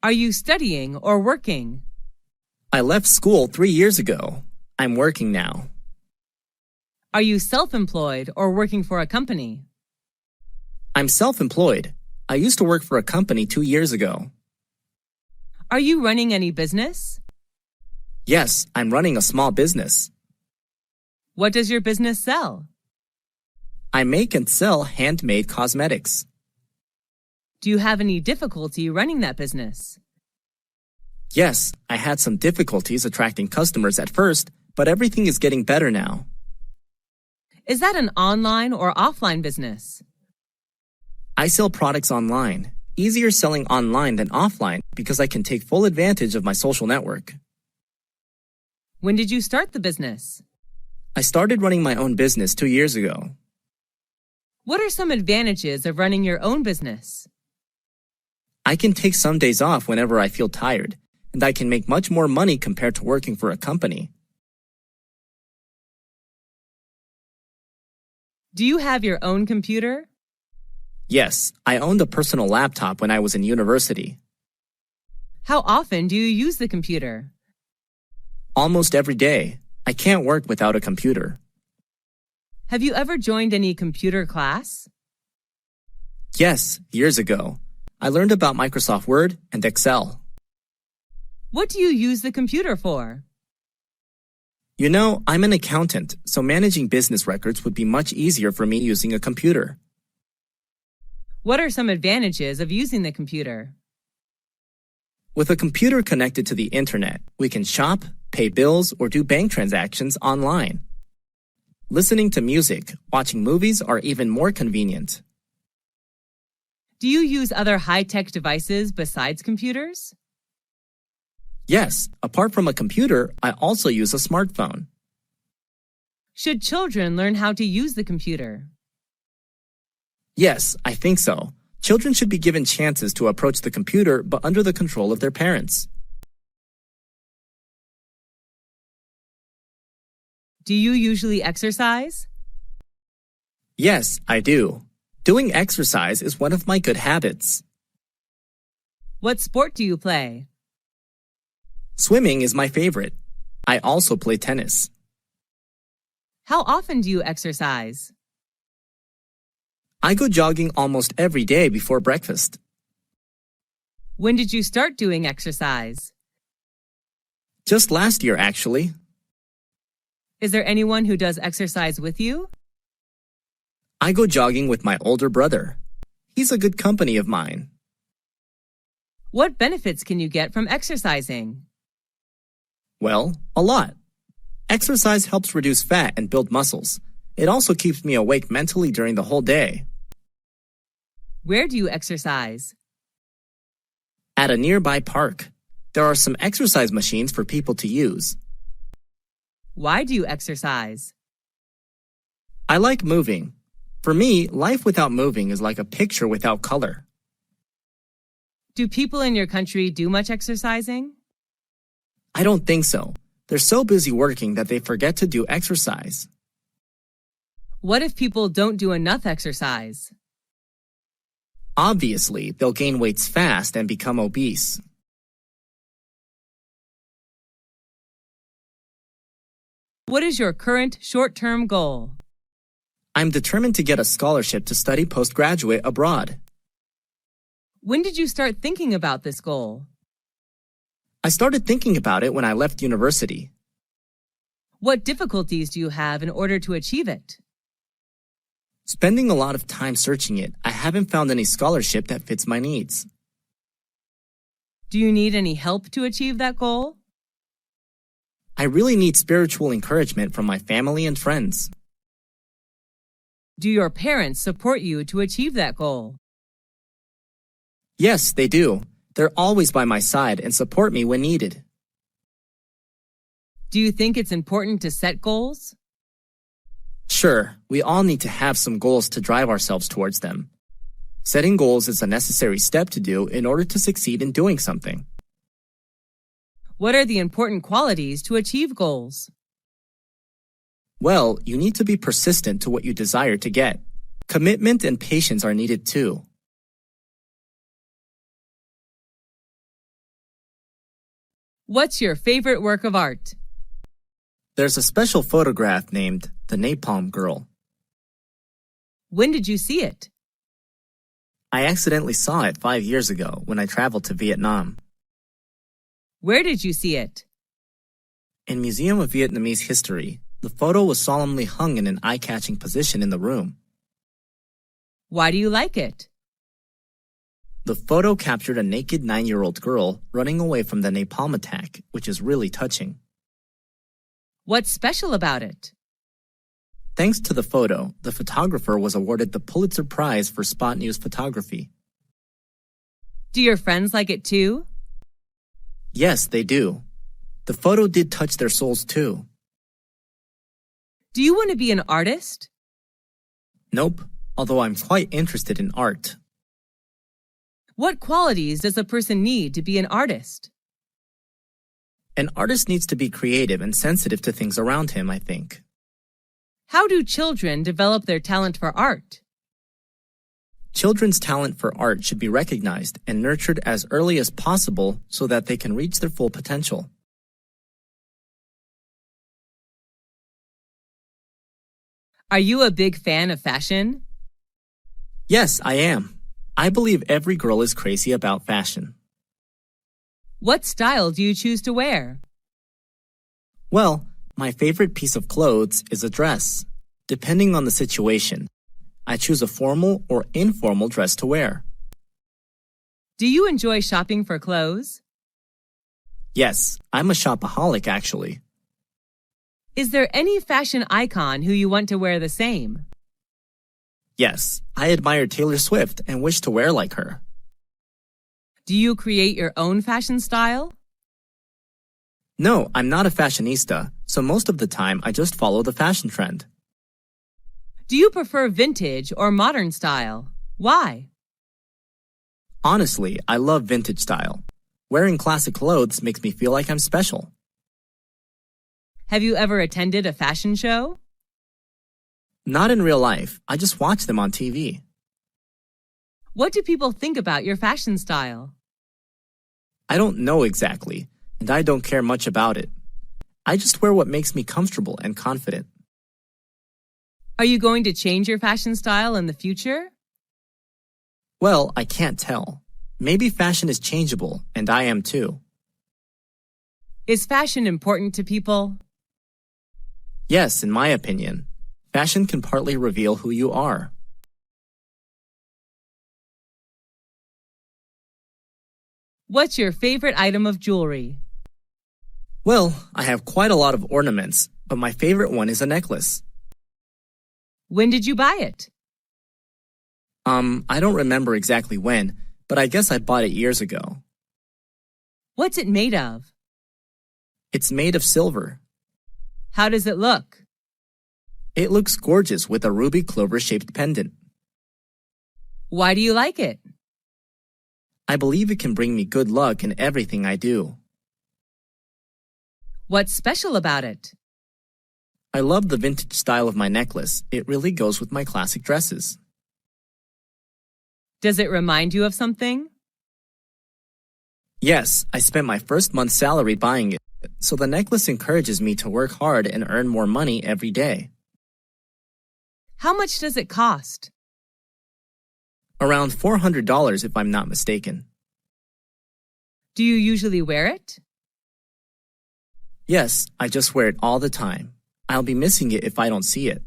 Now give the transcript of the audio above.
Are you studying or working? I left school 3 years ago. I'm working now. Are you self-employed or working for a company? I'm self-employed. I used to work for a company 2 years ago. Are you running any business? Yes, I'm running a small business. What does your business sell? I make and sell handmade cosmetics. Do you have any difficulty running that business? Yes, I had some difficulties attracting customers at first, but everything is getting better now. Is that an online or offline business? I sell products online. Easier selling online than offline because I can take full advantage of my social network. When did you start the business? I started running my own business 2 years ago. What are some advantages of running your own business? I can take some days off whenever I feel tired, and I can make much more money compared to working for a company. Do you have your own computer? Yes, I owned a personal laptop when I was in university. How often do you use the computer? Almost every day. I can't work without a computer. Have you ever joined any computer class? Yes, years ago. I learned about Microsoft Word and Excel. What do you use the computer for? You know, I'm an accountant, so managing business records would be much easier for me using a computer. What are some advantages of using the computer? With a computer connected to the internet, we can shop, pay bills, or do bank transactions online. Listening to music, watching movies are even more convenient. Do you use other high-tech devices besides computers? Yes, apart from a computer, I also use a smartphone. Should children learn how to use the computer? Yes, I think so. Children should be given chances to approach the computer, but under the control of their parents. Do you usually exercise? Yes, I do. Doing exercise is one of my good habits. What sport do you play? Swimming is my favorite. I also play tennis. How often do you exercise? I go jogging almost every day before breakfast. When did you start doing exercise? Just last year, actually. Is there anyone who does exercise with you? I go jogging with my older brother. He's a good company of mine. What benefits can you get from exercising? Well, a lot. Exercise helps reduce fat and build muscles. It also keeps me awake mentally during the whole day. Where do you exercise? At a nearby park, there are some exercise machines for people to use. Why do you exercise? I like moving. For me, life without moving is like a picture without color. Do people in your country do much exercising? I don't think so. They're so busy working that they forget to do exercise. What if people don't do enough exercise? Obviously, they'll gain weights fast and become obese. What is your current short-term goal? I'm determined to get a scholarship to study postgraduate abroad. When did you start thinking about this goal? I started thinking about it when I left university. What difficulties do you have in order to achieve it? Spending a lot of time searching it, I haven't found any scholarship that fits my needs. Do you need any help to achieve that goal? I really need spiritual encouragement from my family and friends. Do your parents support you to achieve that goal? Yes, they do. They're always by my side and support me when needed. Do you think it's important to set goals? Sure, we all need to have some goals to drive ourselves towards them. Setting goals is a necessary step to do in order to succeed in doing something. What are the important qualities to achieve goals? Well, you need to be persistent to what you desire to get. Commitment and patience are needed too. What's your favorite work of art? There's a special photograph named The Napalm Girl. When did you see it? I accidentally saw it 5 years ago when I traveled to Vietnam. Where did you see it? In Museum of Vietnamese History, the photo was solemnly hung in an eye-catching position in the room. Why do you like it? The photo captured a naked 9-year-old girl running away from the napalm attack, which is really touching. What's special about it? Thanks to the photo, the photographer was awarded the Pulitzer Prize for spot news photography. Do your friends like it too? Yes, they do. The photo did touch their souls too. Do you want to be an artist? Nope, although I'm quite interested in art. What qualities does a person need to be an artist? An artist needs to be creative and sensitive to things around him, I think. How do children develop their talent for art? Children's talent for art should be recognized and nurtured as early as possible so that they can reach their full potential. Are you a big fan of fashion? Yes, I am. I believe every girl is crazy about fashion. What style do you choose to wear? Well, my favorite piece of clothes is a dress. Depending on the situation, I choose a formal or informal dress to wear. Do you enjoy shopping for clothes? Yes, I'm a shopaholic actually. Is there any fashion icon who you want to wear the same? Yes, I admire Taylor Swift and wish to wear like her. Do you create your own fashion style? No, I'm not a fashionista, so most of the time I just follow the fashion trend. Do you prefer vintage or modern style? Why? Honestly, I love vintage style. Wearing classic clothes makes me feel like I'm special. Have you ever attended a fashion show? Not in real life, I just watch them on TV. What do people think about your fashion style? I don't know exactly, and I don't care much about it. I just wear what makes me comfortable and confident. Are you going to change your fashion style in the future? Well, I can't tell. Maybe fashion is changeable, and I am too. Is fashion important to people? Yes, in my opinion. Fashion can partly reveal who you are. What's your favorite item of jewelry? Well, I have quite a lot of ornaments, but my favorite one is a necklace. When did you buy it? I don't remember exactly when, but I guess I bought it years ago. What's it made of? It's made of silver. How does it look? It looks gorgeous with a ruby clover-shaped pendant. Why do you like it? I believe it can bring me good luck in everything I do. What's special about it? I love the vintage style of my necklace. It really goes with my classic dresses. Does it remind you of something? Yes, I spent my first month's salary buying it, so the necklace encourages me to work hard and earn more money every day. How much does it cost? Around $400 if I'm not mistaken. Do you usually wear it? Yes, I just wear it all the time. I'll be missing it if I don't see it.